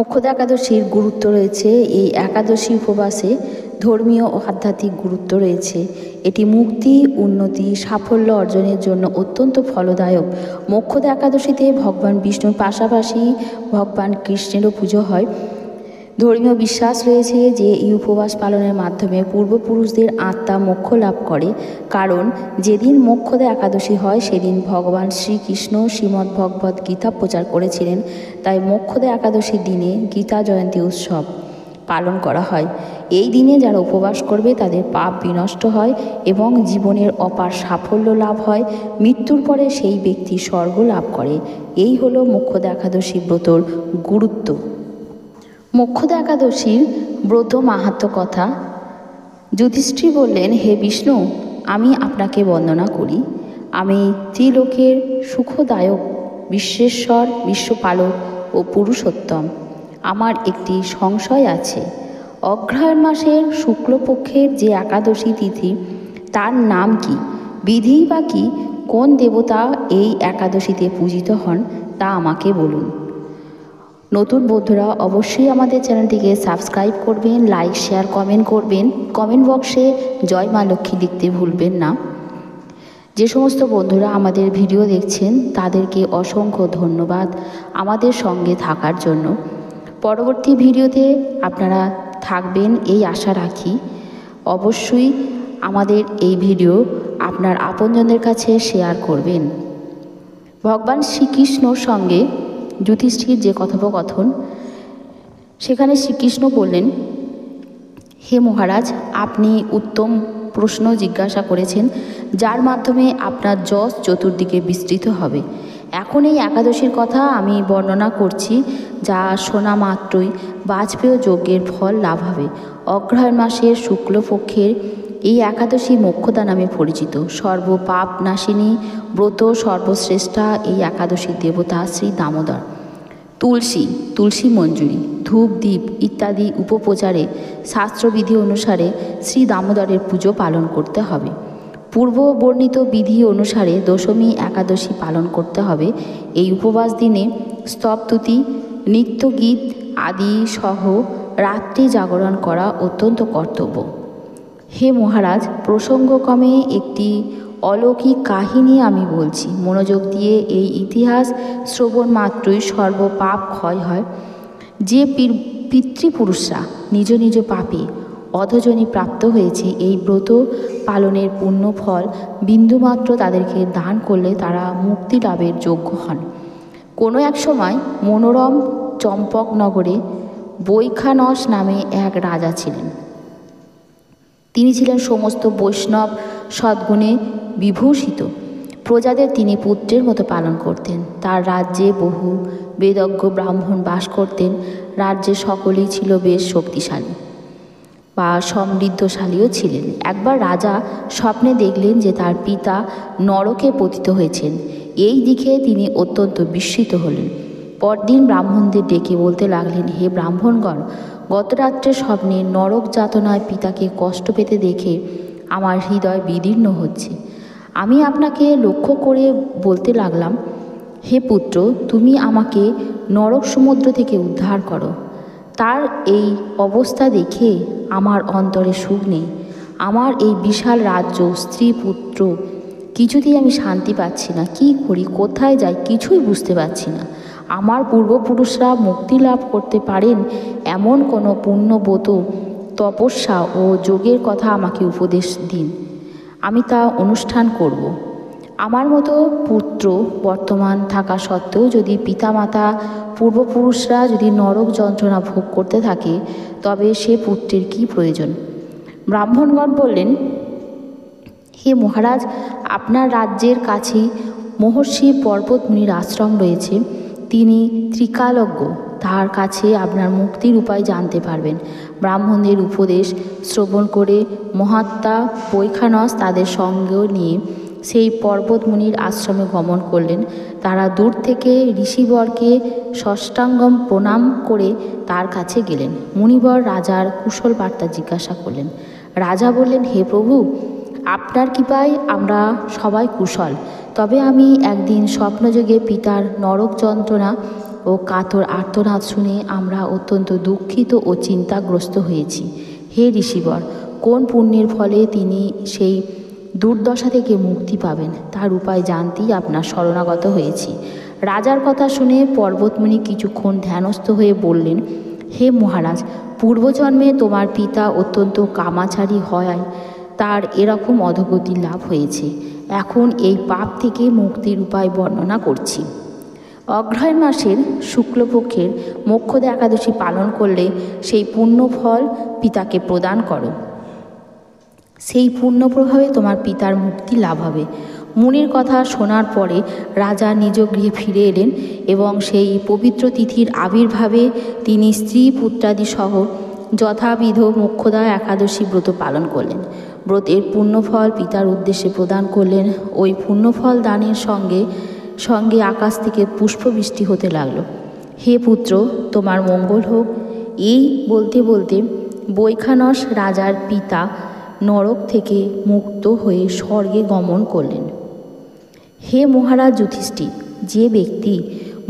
মোক্ষদা একাদশীর গুরুত্ব রয়েছে। এই একাদশী উপবাসে ধর্মীয় ও আধ্যাত্মিক গুরুত্ব রয়েছে। এটি মুক্তি, উন্নতি, সাফল্য অর্জনের জন্য অত্যন্ত ফলদায়ক। মোক্ষদা একাদশীতে ভগবান বিষ্ণুর পাশাপাশি ভগবান কৃষ্ণেরও পুজো হয়। ধর্মীয় বিশ্বাস রয়েছে যে এই উপবাস পালনের মাধ্যমে পূর্বপুরুষদের আত্মা মোক্ষ লাভ করে। কারণ যেদিন মোক্ষদা একাদশী হয় সেদিন ভগবান শ্রীকৃষ্ণ শ্রীমদ্ ভগবদ্ গীতা প্রচার করেছিলেন। তাই মোক্ষদা একাদশীর দিনে গীতা জয়ন্তী উৎসব পালন করা হয়। এই দিনে যারা উপবাস করবে তাদের পাপ বিনষ্ট হয় এবং জীবনের অপার সাফল্য লাভ হয়। মৃত্যুর পরে সেই ব্যক্তি স্বর্গ লাভ করে। এই হলো মোক্ষদা একাদশী ব্রতর গুরুত্ব। মোক্ষদা একাদশীর ব্রত মাহাত্ম্য কথা। যুধিষ্ঠির বললেন, হে বিষ্ণু, আমি আপনাকে বন্দনা করি। আমি ত্রিলোকের সুখদায়ক, বিশ্বেশ্বর, বিশ্বপালক ও পুরুষোত্তম। আমার একটি সংশয় আছে। অগ্রহায়ণ মাসের শুক্লপক্ষের যে একাদশী তিথি, তার নাম কি? বিধি বা কি? কোন দেবতা এই একাদশীতে পূজিত হন তা আমাকে বলুন। নতুন বন্ধুরা অবশ্যই আমাদের চ্যানেলটিকে সাবস্ক্রাইব করবেন, লাইক, শেয়ার, কমেন্ট করবেন। কমেন্ট বক্সে জয় মা লক্ষ্মী লিখতে ভুলবেন না। যে সমস্ত বন্ধুরা আমাদের ভিডিও দেখছেন তাদেরকে অসংখ্য ধন্যবাদ আমাদের সঙ্গে থাকার জন্য। পরবর্তী ভিডিওতে আপনারা থাকবেন এই আশা রাখি। অবশ্যই আমাদের এই ভিডিও আপনার আপনজনদের কাছে শেয়ার করবেন। ভগবান শ্রীকৃষ্ণর সঙ্গে যুধিষ্ঠির যে কথোপকথন, সেখানে শ্রীকৃষ্ণ বললেন, হে মহারাজ, আপনি উত্তম প্রশ্ন জিজ্ঞাসা করেছেন, যার মাধ্যমে আপনার যশ চতুর্দিকে বিস্তৃত হবে। এখন এই একাদশীর কথা আমি বর্ণনা করছি, যা শোনা মাত্রই বাজপেয় যজ্ঞের ফল লাভ হবে। অগ্রহায়ণ মাসের শুক্লপক্ষের এই একাদশী মোক্ষদা নামে পরিচিত। সর্বপাপ নাশিনী ব্রত, সর্বশ্রেষ্ঠা এই একাদশীর দেবতা শ্রী দামোদর। তুলসী মঞ্জুরি, ধূপ, দ্বীপ ইত্যাদি উপপ্রচারে শাস্ত্রবিধি অনুসারে শ্রী দামোদরের পুজো পালন করতে হবে। পূর্ব বর্ণিত বিধি অনুসারে দশমী একাদশী পালন করতে হবে। এই উপবাস দিনে স্তবতুতি, নিত্যগীত আদি সহ রাত্রি জাগরণ করা অত্যন্ত কর্তব্য। হে মহারাজ, প্রসঙ্গক্রমে একটি অলৌকিক কাহিনী আমি বলছি। মনোযোগ দিয়ে এই ইতিহাস শ্রবণ মাত্রই সর্বপাপ ক্ষয় হয়। যে পিতৃপুরুষরা নিজ নিজ পাপে অধজনী প্রাপ্ত হয়েছে, এই ব্রত পালনের পুণ্য ফল বিন্দুমাত্র তাদেরকে দান করলে তারা মুক্তি লাভের যোগ্য হন। কোনো এক সময় মনোরম চম্পকনগরে বৈখানস নামে এক রাজা ছিলেন। তিনি ছিলেন সমস্ত বৈষ্ণব সদ্গুণে বিভূষিত। প্রজাদের তিনি পুত্রের মতো পালন করতেন। তার রাজ্যে বহু বেদজ্ঞ ব্রাহ্মণ বাস করতেন। রাজ্যে সকলেই ছিল বেশ শক্তিশালী বা সমৃদ্ধশালীও ছিলেন। একবার রাজা স্বপ্নে দেখলেন যে তার পিতা নরকে পতিত হয়েছেন। এই দিকে তিনি অত্যন্ত বিস্মিত হলেন। পরদিন ব্রাহ্মণদের ডেকে বলতে লাগলেন, হে ব্রাহ্মণগণ, গত রাত্রে স্বপ্নে নরক যাতনায় পিতাকে কষ্ট পেতে দেখে আমার হৃদয় বিদীর্ণ হচ্ছে। আমি আপনাকে লক্ষ্য করে বলতে লাগলাম, হে পুত্র, তুমি আমাকে নরক সমুদ্র থেকে উদ্ধার করো। তার এই অবস্থা দেখে আমার অন্তরে সুখ নেই। আমার এই বিশাল রাজ্য, স্ত্রী, পুত্র, কিছুতেই আমি শান্তি পাচ্ছি না। কি করি, কোথায় যাই, কিছুই বুঝতে পারছি না। আমার পূর্বপুরুষরা মুক্তি লাভ করতে পারেন এমন কোনো পুণ্যব্রত, তপস্যা ও যোগের কথা আমাকে উপদেশ দিন। আমি তা অনুষ্ঠান করব। আমার মতো পুত্র বর্তমান থাকা সত্ত্বেও যদি পিতামাতা পূর্বপুরুষরা যদি নরক যন্ত্রণা ভোগ করতে থাকে, তবে সে পুত্রের কি প্রয়োজন? ব্রাহ্মণগণ বললেন, হে মহারাজ, আপনার রাজ্যের কাছেই মহর্ষি পর্বতমুনির আশ্রম রয়েছে। তিনি ত্রিকালজ্ঞ। তার কাছে আপনার মুক্তির উপায় জানতে পারবেন। ব্রাহ্মণদের উপদেশ শ্রবণ করে মহাত্মা বৈখানস তাদের সঙ্গে নিয়ে সেই পর্বতমুনির আশ্রমে গমন করলেন। তারা দূর থেকে ঋষিবরকে ষষ্ঠাঙ্গম প্রণাম করে তার কাছে গেলেন। মুনিবর রাজার কুশল বার্তা জিজ্ঞাসা করলেন। রাজা বললেন, হে প্রভু, আপনার কৃপায় আমরা সবাই কুশল। তবে আমি একদিন স্বপ্নযোগে পিতার নরক যন্ত্রণা ও কাতর আর্তনাদ শুনে আমরা অত্যন্ত দুঃখিত ও চিন্তাগ্রস্ত হয়েছি। হে ঋষিবর, কোন পুণ্যের ফলে তিনি সেই দুর্দশা থেকে মুক্তি পাবেন তার উপায় জানতেই আপনার শরণাগত হয়েছি। রাজার কথা শুনে পর্বতমুনি কিছুক্ষণ ধ্যানস্থ হয়ে বললেন, হে মহারাজ, পূর্বজন্মে তোমার পিতা অত্যন্ত কামাচারী হওয়ায় তার এরকম অধোগতি লাভ হয়েছে। এখন এই পাপ থেকে মুক্তির উপায় বর্ণনা করছি। অগ্রহায়ণ মাসের শুক্লপক্ষের মোক্ষদা একাদশী পালন করলে সেই পুণ্য ফল পিতাকে প্রদান করো। সেই পুণ্য প্রভাবে তোমার পিতার মুক্তি লাভ হবে। মুনির কথা শোনার পরে রাজা নিজ গৃহে ফিরে এলেন এবং সেই পবিত্র তিথির আবির্ভাবে তিনি স্ত্রী পুত্রাদি সহ যথাবিধ মোক্ষদা একাদশী ব্রত পালন করলেন। ব্রতের পুণ্যফল পিতার উদ্দেশ্যে প্রদান করলেন। ওই পুণ্যফল দানের সঙ্গে সঙ্গে আকাশ থেকে পুষ্পবৃষ্টি হতে লাগল। হে পুত্র, তোমার মঙ্গল হোক। এই বলতে বলতে বৈখানস রাজার পিতা নরক থেকে মুক্ত হয়ে স্বর্গে গমন করলেন। হে মহারাজ যুধিষ্ঠির, যে ব্যক্তি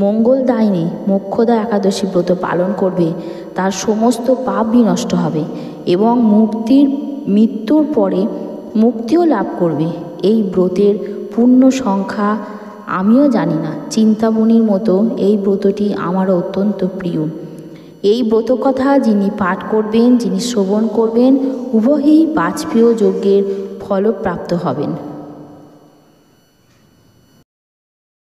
মঙ্গলদায়িনী মোক্ষদা একাদশী ব্রত পালন করবে তার সমস্ত পাপ বিনষ্ট হবে এবং মৃত্যুর পরে মুক্তিও লাভ করবে। এই ব্রতের পূর্ণ সংখ্যা আমিও জানি না। চিন্তামণির মতো এই ব্রতটি আমারও অত্যন্ত প্রিয়। এই ব্রত কথা যিনি পাঠ করবেন, যিনি শ্রবণ করবেন, উভয়ই বাজপেয় যজ্ঞের ফলপ্রাপ্ত হবেন।